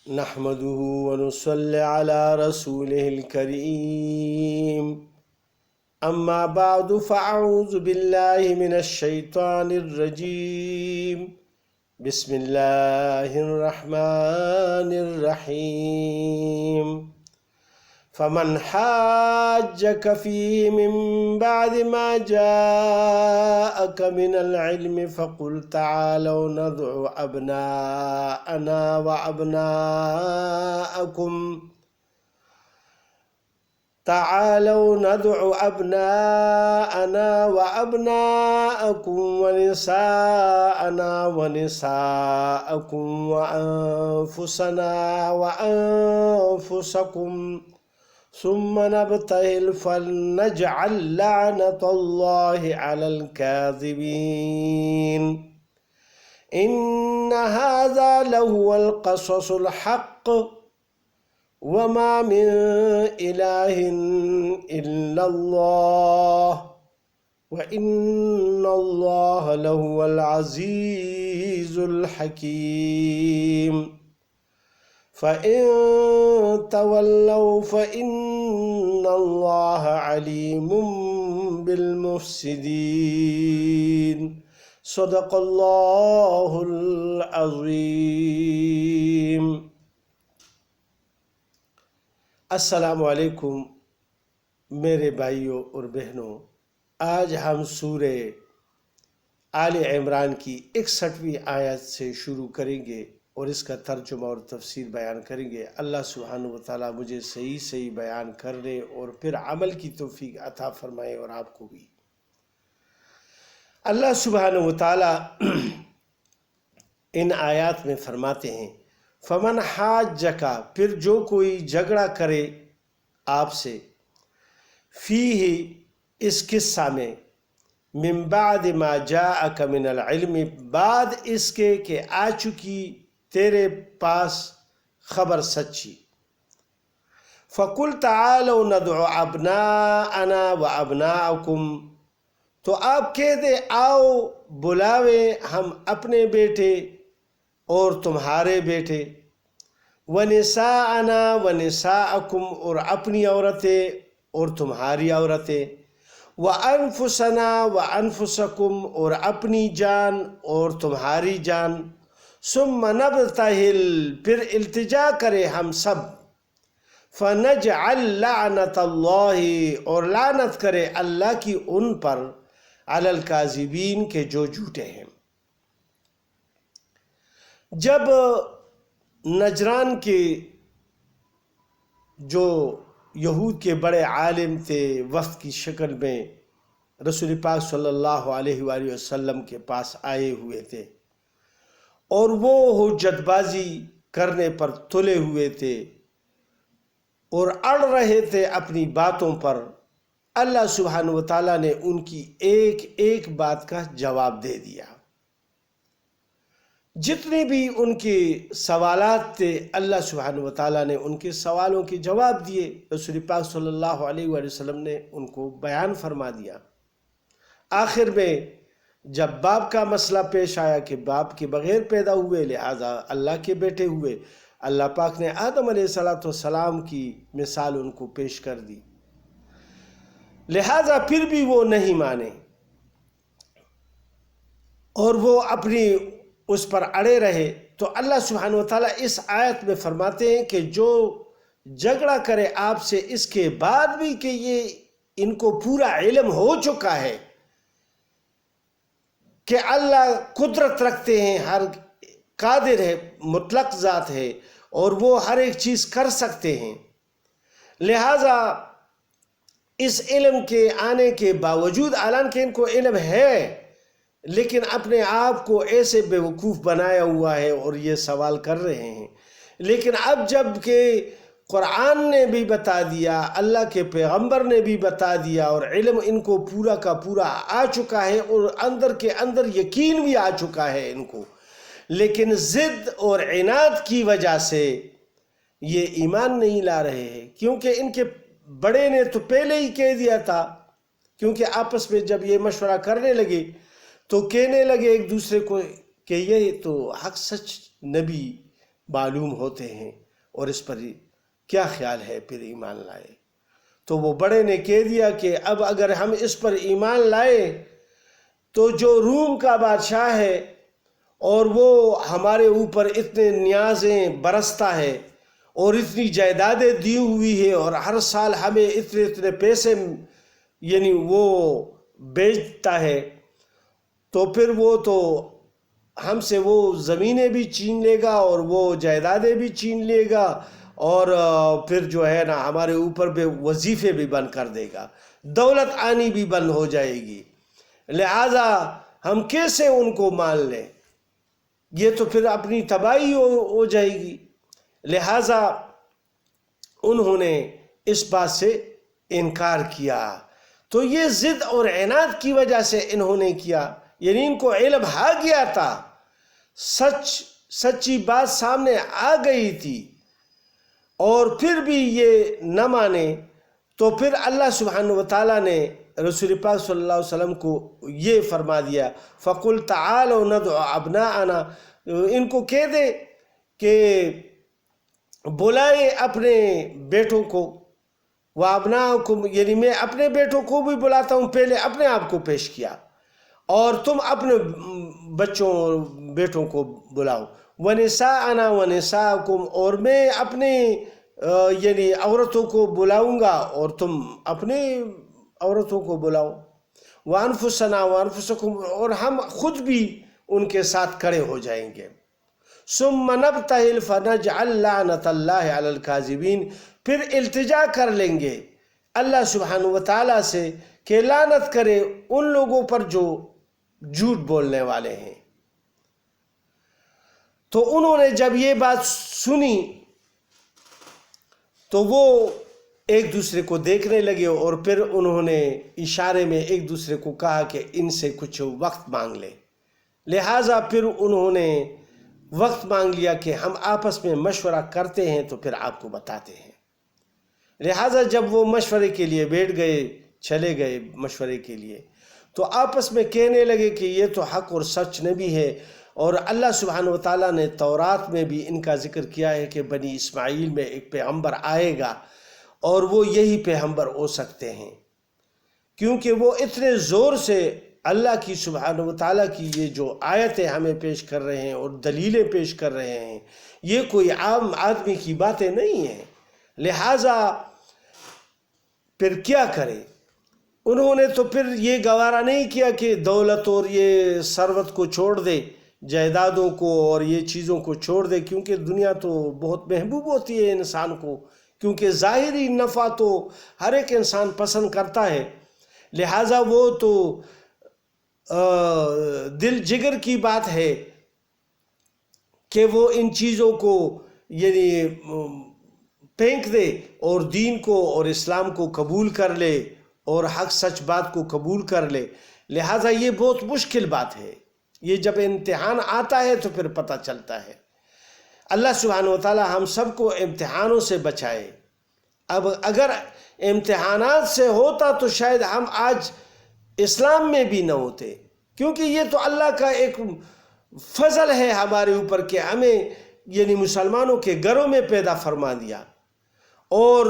نحمده ونصلي على رسوله الكريم أما بعد فأعوذ بالله من الشيطان الرجيم بسم الله الرحمن الرحيم فمن حاجك فيه من بعد ما جاءك من العلم فقل تعالوا ندعو أبناءنا وأبناءكم ونساءنا ونساءكم وأنفسنا وأنفسكم ثم نبتهل فلنجعل لعنة الله على الكاذبين إن هذا لهو القصص الحق وما من إله إلا الله وإن الله لهو العزيز الحكيم فإن تولوا فإن الله عليم بالمفسدين صدق الله العظيم. السلام علیکم میرے بھائیوں اور بہنوں، آج ہم سورہ آل عمران کی 61ویں آیت سے شروع کریں گے اور اس کا ترجمہ اور تفسیر بیان کریں گے۔ اللہ سبحانہ وتعالیٰ مجھے صحیح بیان کرنے اور پھر عمل کی توفیق عطا فرمائے اور آپ کو بھی۔ اللہ سبحانہ وتعالیٰ ان آیات میں فرماتے ہیں فمن حاجکا، پھر جو کوئی جھگڑا کرے آپ سے، فیہ اس قصہ میں، من بعد ما جاءک من العلم، بعد اس کے کہ آ چکی تیرے پاس خبر سچی، فقل تعالوا ندعو ابناءنا وابناءکم، تو آپ کہہ دے آؤ بلاوے ہم اپنے بیٹے اور تمہارے بیٹے، وَنِسَاءَنَا وَنِسَاءَكُمْ، اور اپنی عورتیں اور تمہاری عورتیں، وَأَنفُسَنَا وَأَنفُسَكُمْ، اور اپنی جان اور تمہاری جان، ثُمَّ نَبْتَهِلْ، پھر التجا کرے ہم سب، فَنَجْعَلْ لَعْنَةَ اللَّهِ، اور لعنت کرے اللہ کی ان پر، عَلَى الْكَاذِبِينَ، کے جو جھوٹے ہیں۔ جب نجران کے جو یہود کے بڑے عالم تھے وفد کی شکل میں رسول پاک صلی اللہ علیہ وآلہ وسلم کے پاس آئے ہوئے تھے اور وہ حجت بازی کرنے پر تلے ہوئے تھے اور اڑ رہے تھے اپنی باتوں پر، اللہ سبحانہ وتعالیٰ نے ان کی ایک ایک بات کا جواب دے دیا۔ جتنے بھی ان کے سوالات تھے اللہ سبحانہ وتعالیٰ نے ان کے سوالوں کے جواب دیے، رسول پاک صلی اللہ علیہ وآلہ وسلم نے ان کو بیان فرما دیا۔ آخر میں جب باپ کا مسئلہ پیش آیا کہ باپ کے بغیر پیدا ہوئے لہذا اللہ کے بیٹے ہوئے، اللہ پاک نے آدم علیہ السلام کی مثال ان کو پیش کر دی، لہذا پھر بھی وہ نہیں مانے اور وہ اپنی اس پر اڑے رہے۔ تو اللہ سبحانہ وتعالیٰ اس آیت میں فرماتے ہیں کہ جو جھگڑا کرے آپ سے اس کے بعد بھی کہ یہ ان کو پورا علم ہو چکا ہے کہ اللہ قدرت رکھتے ہیں، ہر قادر ہے، مطلق ذات ہے اور وہ ہر ایک چیز کر سکتے ہیں، لہذا اس علم کے آنے کے باوجود اعلان کہ ان کو علم ہے لیکن اپنے آپ کو ایسے بیوقوف بنایا ہوا ہے اور یہ سوال کر رہے ہیں۔ لیکن اب جب کہ قرآن نے بھی بتا دیا، اللہ کے پیغمبر نے بھی بتا دیا اور علم ان کو پورا کا پورا آ چکا ہے اور اندر کے اندر یقین بھی آ چکا ہے ان کو، لیکن ضد اور عناد کی وجہ سے یہ ایمان نہیں لا رہے ہیں، کیونکہ ان کے بڑے نے تو پہلے ہی کہہ دیا تھا، کیونکہ آپس میں جب یہ مشورہ کرنے لگے تو کہنے لگے ایک دوسرے کو کہ یہ تو حق سچ نبی معلوم ہوتے ہیں، اور اس پر کیا خیال ہے پھر ایمان لائے۔ تو وہ بڑے نے کہہ دیا کہ اب اگر ہم اس پر ایمان لائے تو جو روم کا بادشاہ ہے اور وہ ہمارے اوپر اتنے نیازیں برستا ہے اور اتنی جائیدادیں دی ہوئی ہے اور ہر سال ہمیں اتنے اتنے پیسے یعنی وہ بیچتا ہے، تو پھر وہ تو ہم سے وہ زمینیں بھی چھین لے گا اور وہ جائیدادیں بھی چھین لے گا، اور پھر جو ہے نا ہمارے اوپر بھی وظیفے بھی بند کر دے گا، دولت آنی بھی بند ہو جائے گی، لہٰذا ہم کیسے ان کو مان لیں، یہ تو پھر اپنی تباہی ہو جائے گی۔ لہٰذا انہوں نے اس بات سے انکار کیا۔ تو یہ ضد اور عناد کی وجہ سے انہوں نے کیا، یعنی ان کو علم آ گیا تھا، سچی بات سامنے آ گئی تھی، اور پھر بھی یہ نہ مانے، تو پھر اللہ سبحانہ وتعالیٰ نے رسول پاک صلی اللہ علیہ وسلم کو یہ فرما دیا، فَقُلْ تَعَالَوْا نَدْعُ أَبْنَاءَنَا، ان کو کہہ دے کہ بلائے اپنے بیٹوں کو، وَأَبْنَاءَكُمْ، یعنی میں اپنے بیٹوں کو بھی بلاتا ہوں، پہلے اپنے آپ کو پیش کیا، اور تم اپنے بچوں اور بیٹوں کو بلاؤ، وَنِسَاءَنَا وَنِسَاءَكُمْ، اور میں اپنے یعنی عورتوں کو بلاؤں گا اور تم اپنے عورتوں کو بلاؤ، وَأَنفُسَنَا وَأَنفُسَكُمْ، اور ہم خود بھی ان کے ساتھ کھڑے ہو جائیں گے، ثُمَّ نَبْتَهِلْ فَنَجْعَلْ لَعْنَةَ اللَّهِ عَلَى الْكَاذِبِينَ، پھر التجا کر لیں گے اللہ سبحانہ وتعالیٰ سے کہ لعنت کرے ان لوگوں پر جو جھوٹ بولنے والے ہیں۔ تو انہوں نے جب یہ بات سنی تو وہ ایک دوسرے کو دیکھنے لگے، اور پھر انہوں نے اشارے میں ایک دوسرے کو کہا کہ ان سے کچھ وقت مانگ لے، لہٰذا پھر انہوں نے وقت مانگ لیا کہ ہم آپس میں مشورہ کرتے ہیں تو پھر آپ کو بتاتے ہیں۔ لہٰذا جب وہ مشورے کے لیے بیٹھ گئے، چلے گئے مشورے کے لیے، تو آپس میں کہنے لگے کہ یہ تو حق اور سچ نبی ہے، اور اللہ سبحانہ وتعالیٰ نے تورات میں بھی ان کا ذکر کیا ہے کہ بنی اسماعیل میں ایک پیغمبر آئے گا اور وہ یہی پیغمبر ہو سکتے ہیں، کیونکہ وہ اتنے زور سے اللہ کی سبحانہ وتعالیٰ کی یہ جو آیتیں ہمیں پیش کر رہے ہیں اور دلیلیں پیش کر رہے ہیں، یہ کوئی عام آدمی کی باتیں نہیں ہیں، لہٰذا پھر کیا کرے؟ انہوں نے تو پھر یہ گوارا نہیں کیا کہ دولت اور یہ ثروت کو چھوڑ دے، جائیدادوں کو اور یہ چیزوں کو چھوڑ دے، کیونکہ دنیا تو بہت محبوب ہوتی ہے انسان کو، کیونکہ ظاہری نفع تو ہر ایک انسان پسند کرتا ہے، لہٰذا وہ تو دل جگر کی بات ہے کہ وہ ان چیزوں کو یعنی پھینک دے اور دین کو اور اسلام کو قبول کر لے اور حق سچ بات کو قبول کر لے، لہٰذا یہ بہت مشکل بات ہے۔ یہ جب امتحان آتا ہے تو پھر پتہ چلتا ہے۔ اللہ سبحانہ وتعالی ہم سب کو امتحانوں سے بچائے۔ اب اگر امتحانات سے ہوتا تو شاید ہم آج اسلام میں بھی نہ ہوتے، کیونکہ یہ تو اللہ کا ایک فضل ہے ہمارے اوپر کہ ہمیں یعنی مسلمانوں کے گھروں میں پیدا فرما دیا، اور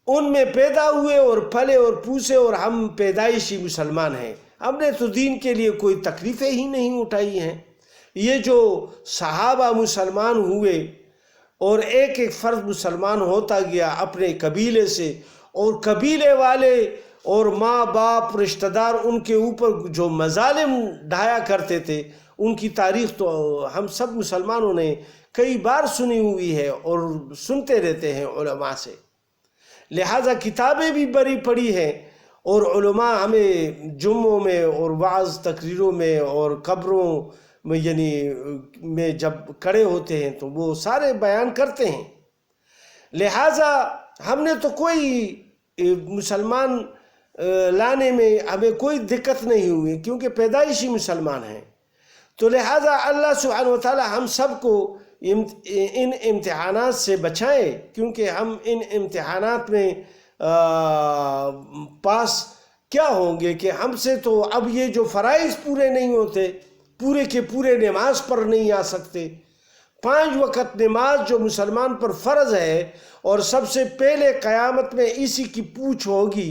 ان میں پیدا ہوئے اور پھلے اور پوسے، اور ہم پیدائشی مسلمان ہیں۔ ہم نے تو دین کے لیے کوئی تکلیفیں ہی نہیں اٹھائی ہیں۔ یہ جو صحابہ مسلمان ہوئے اور ایک ایک فرد مسلمان ہوتا گیا اپنے قبیلے سے، اور قبیلے والے اور ماں باپ رشتہ دار ان کے اوپر جو مظالم ڈھایا کرتے تھے، ان کی تاریخ تو ہم سب مسلمانوں نے کئی بار سنی ہوئی ہے اور سنتے رہتے ہیں علماء سے، لہٰذا کتابیں بھی بڑی پڑھی ہیں، اور علماء ہمیں جمعوں میں اور وعظ تقریروں میں اور قبروں میں یعنی میں جب کھڑے ہوتے ہیں تو وہ سارے بیان کرتے ہیں۔ لہٰذا ہم نے تو کوئی مسلمان لانے میں ہمیں کوئی دقت نہیں ہوئی، کیونکہ پیدائشی مسلمان ہیں۔ تو لہٰذا اللہ سبحانہ وتعالی ہم سب کو ان امتحانات سے بچائے، کیونکہ ہم ان امتحانات میں پاس کیا ہوں گے کہ ہم سے تو اب یہ جو فرائض پورے نہیں ہوتے، پورے کے پورے نماز پر نہیں آ سکتے، 5 وقت نماز جو مسلمان پر فرض ہے اور سب سے پہلے قیامت میں اسی کی پوچھ ہوگی،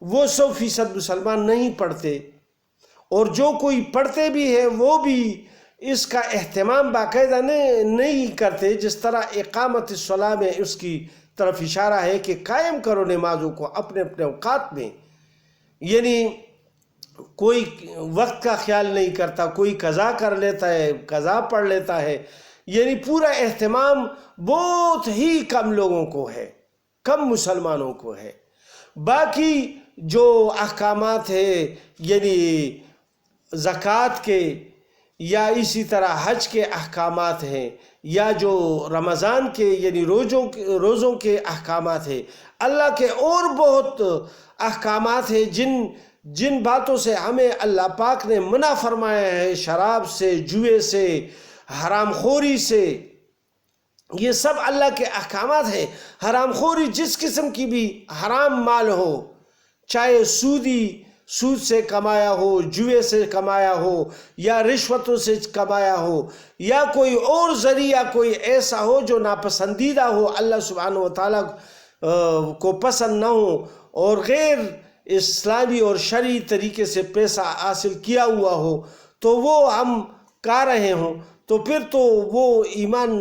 وہ 100% مسلمان نہیں پڑھتے، اور جو کوئی پڑھتے بھی ہے وہ بھی اس کا اہتمام باقاعدہ نہیں کرتے، جس طرح اقامت الصلاۃ میں اس کی طرف اشارہ ہے کہ قائم کرو نمازوں کو اپنے اپنے اوقات میں، یعنی کوئی وقت کا خیال نہیں کرتا، کوئی قضا کر لیتا ہے، قضا پڑھ لیتا ہے، یعنی پورا اہتمام بہت ہی کم لوگوں کو ہے، کم مسلمانوں کو ہے۔ باقی جو احکامات ہیں یعنی زکوٰۃ کے یا اسی طرح حج کے احکامات ہیں، یا جو رمضان کے یعنی روزوں کے احکامات ہیں، اللہ کے اور بہت احکامات ہیں جن باتوں سے ہمیں اللہ پاک نے منع فرمایا ہے، شراب سے، جوئے سے، حرام خوری سے، یہ سب اللہ کے احکامات ہیں۔ حرام خوری جس قسم کی بھی حرام مال ہو، چاہے سود سے کمایا ہو، جوئے سے کمایا ہو، یا رشوتوں سے کمایا ہو، یا کوئی اور ذریعہ کوئی ایسا ہو جو ناپسندیدہ ہو، اللہ سبحانہ و تعالیٰ کو پسند نہ ہو، اور غیر اسلامی اور شرعی طریقے سے پیسہ حاصل کیا ہوا ہو، تو وہ ہم کھا رہے ہوں، تو پھر تو وہ ایمان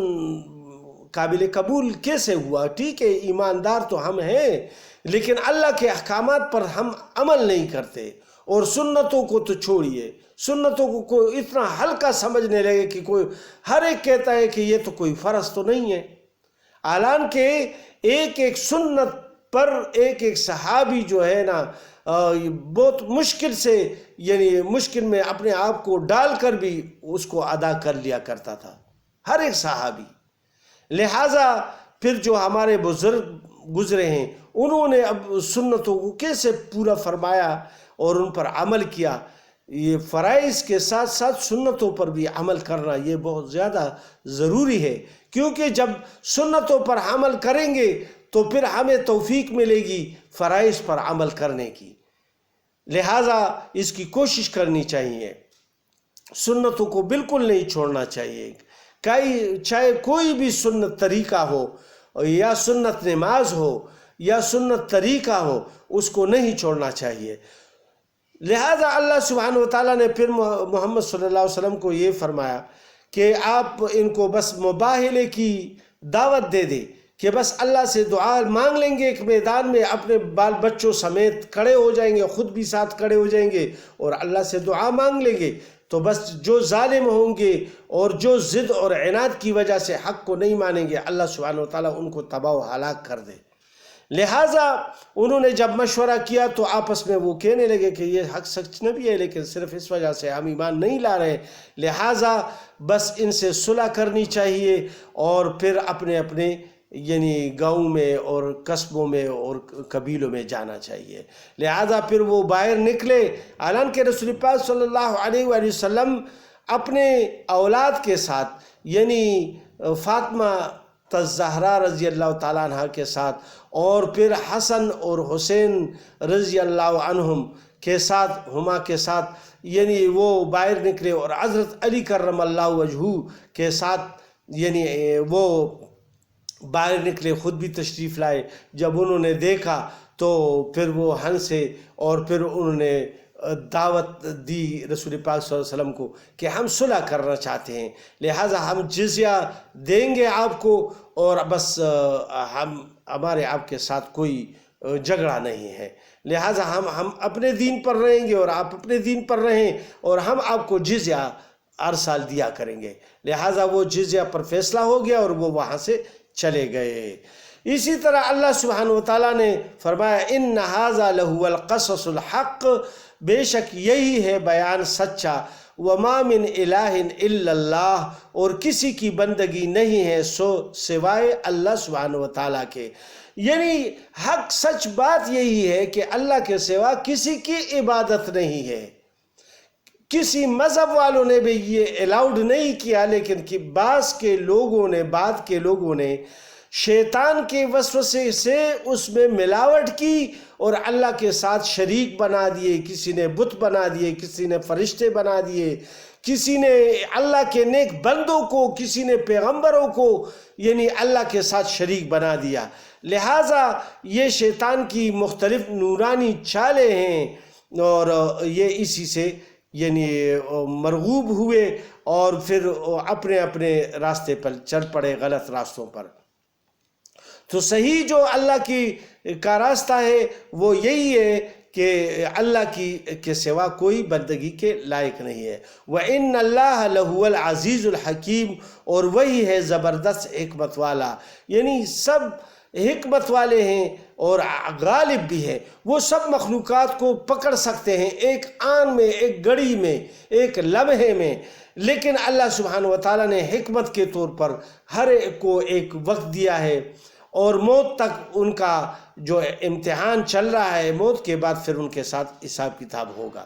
قابل قبول کیسے ہوا؟ ٹھیک ہے، ایماندار تو ہم ہیں، لیکن اللہ کے احکامات پر ہم عمل نہیں کرتے، اور سنتوں کو تو چھوڑیے، سنتوں کو اتنا ہلکا سمجھنے لگے کہ کوئی ہر ایک کہتا ہے کہ یہ تو کوئی فرض تو نہیں ہے، حالانکہ ایک سنت پر ایک صحابی جو ہے نا بہت مشکل سے یعنی مشکل میں اپنے آپ کو ڈال کر بھی اس کو ادا کر لیا کرتا تھا، ہر ایک صحابی۔ لہٰذا پھر جو ہمارے بزرگ گزرے ہیں انہوں نے اب سنتوں کو کیسے پورا فرمایا اور ان پر عمل کیا۔ یہ فرائض کے ساتھ ساتھ سنتوں پر بھی عمل کرنا یہ بہت زیادہ ضروری ہے، کیونکہ جب سنتوں پر عمل کریں گے تو پھر ہمیں توفیق ملے گی فرائض پر عمل کرنے کی۔ لہٰذا اس کی کوشش کرنی چاہیے، سنتوں کو بالکل نہیں چھوڑنا چاہیے، چاہے کوئی بھی سنت طریقہ ہو، یا سنت نماز ہو، یا سنت طریقہ ہو، اس کو نہیں چھوڑنا چاہیے۔ لہٰذا اللہ سبحانہ و تعالیٰ نے پھر محمد صلی اللہ علیہ وسلم کو یہ فرمایا کہ آپ ان کو بس مباہلے کی دعوت دے دیں، کہ بس اللہ سے دعا مانگ لیں گے، ایک میدان میں اپنے بال بچوں سمیت کھڑے ہو جائیں گے، خود بھی ساتھ کھڑے ہو جائیں گے اور اللہ سے دعا مانگ لیں گے، تو بس جو ظالم ہوں گے اور جو ضد اور عناد کی وجہ سے حق کو نہیں مانیں گے، اللہ سبحانہ و تعالیٰ ان کو تباہ و ہلاک کر دے۔ لہٰذا انہوں نے جب مشورہ کیا تو آپس میں وہ کہنے لگے کہ یہ حق سچ نبی ہے، لیکن صرف اس وجہ سے ہم ایمان نہیں لا رہے، لہٰذا بس ان سے صلح کرنی چاہیے، اور پھر اپنے اپنے یعنی گاؤں میں اور قصبوں میں اور قبیلوں میں جانا چاہیے۔ لہٰذا پھر وہ باہر نکلے، حالانکہ رسول پاک صلی اللہ علیہ وآلہ وسلم اپنے اولاد کے ساتھ یعنی فاطمہ الزہرا رضی اللہ تعالیٰ عنہ کے ساتھ، اور پھر حسن اور حسین رضی اللہ عنہم کے ساتھ، ہما کے ساتھ یعنی وہ باہر نکلے، اور حضرت علی کرم اللہ وجہہ کے ساتھ یعنی وہ باہر نکلے، خود بھی تشریف لائے۔ جب انہوں نے دیکھا تو پھر وہ ہنسے، اور پھر انہوں نے دعوت دی رسول پاک صلی اللہ علیہ وسلم کو کہ ہم صلح کرنا چاہتے ہیں، لہٰذا ہم جزیہ دیں گے آپ کو، اور بس ہمارے آپ کے ساتھ کوئی جھگڑا نہیں ہے، لہٰذا ہم اپنے دین پر رہیں گے اور آپ اپنے دین پر رہیں، اور ہم آپ کو جزیہ ہر سال دیا کریں گے۔ لہٰذا وہ جزیہ پر فیصلہ ہو گیا اور وہ وہاں سے چلے گئے۔ اسی طرح اللہ سبحانہ و تعالیٰ نے فرمایا ان ھذا لہو القصص الحق، بے شک یہی ہے بیان سچا، وما من الہ الا اللہ، اور کسی کی بندگی نہیں ہے سوائے اللہ سبحانہ و تعالیٰ کے۔ یعنی حق سچ بات یہی ہے کہ اللہ کے سوا کسی کی عبادت نہیں ہے۔ کسی مذہب والوں نے بھی یہ الاؤڈ نہیں کیا، لیکن کہ بعض کے لوگوں نے شیطان کے وسوسے سے اس میں ملاوٹ کی اور اللہ کے ساتھ شریک بنا دیے، کسی نے بت بنا دیے، کسی نے فرشتے بنا دیے، کسی نے اللہ کے نیک بندوں کو، کسی نے پیغمبروں کو یعنی اللہ کے ساتھ شریک بنا دیا۔ لہٰذا یہ شیطان کی مختلف نورانی چالیں ہیں، اور یہ اسی سے یعنی مرغوب ہوئے اور پھر اپنے اپنے راستے پر چل پڑے، غلط راستوں پر۔ تو صحیح جو اللہ کا راستہ ہے وہ یہی ہے کہ اللہ کے سوا کوئی بندگی کے لائق نہیں ہے۔ وَإِنَّ اللَّهَ لَهُوَ الْعَزِيزُ الْحَكِيمُ، اور وہی ہے زبردست حکمت والا، یعنی سب حکمت والے ہیں اور غالب بھی ہے۔ وہ سب مخلوقات کو پکڑ سکتے ہیں ایک آن میں، ایک گھڑی میں، ایک لمحے میں، لیکن اللہ سبحانہ وتعالیٰ نے حکمت کے طور پر ہر ایک کو ایک وقت دیا ہے، اور موت تک ان کا جو امتحان چل رہا ہے، موت کے بعد پھر ان کے ساتھ حساب کتاب ہوگا۔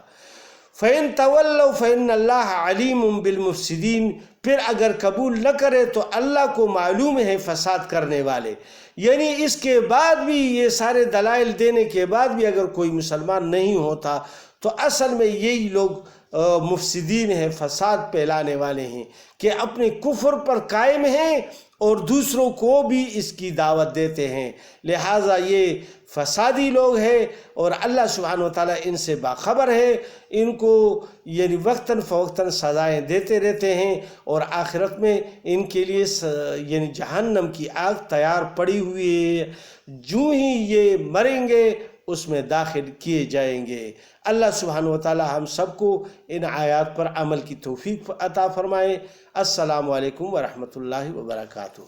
فَإِن تَوَلَّوْا فَإِنَّ اللَّهَ عَلِيمٌ بِالْمُفْسِدِينَ، پھر اگر قبول نہ کرے تو اللہ کو معلوم ہے فساد کرنے والے۔ یعنی اس کے بعد بھی، یہ سارے دلائل دینے کے بعد بھی اگر کوئی مسلمان نہیں ہوتا تو اصل میں یہی لوگ مفسدین ہیں، فساد پھیلانے والے ہیں، کہ اپنے کفر پر قائم ہیں اور دوسروں کو بھی اس کی دعوت دیتے ہیں۔ لہٰذا یہ فسادی لوگ ہیں، اور اللہ سبحانہ وتعالیٰ ان سے باخبر ہے، ان کو یعنی وقتاً فوقتاً سزائیں دیتے رہتے ہیں، اور آخرت میں ان کے لیے یعنی جہنم کی آگ تیار پڑی ہوئی ہے، جو ہی یہ مریں گے اس میں داخل کیے جائیں گے۔ اللہ سبحانہ وتعالی ہم سب کو ان آیات پر عمل کی توفیق عطا فرمائے۔ السلام علیکم ورحمۃ اللہ وبرکاتہ۔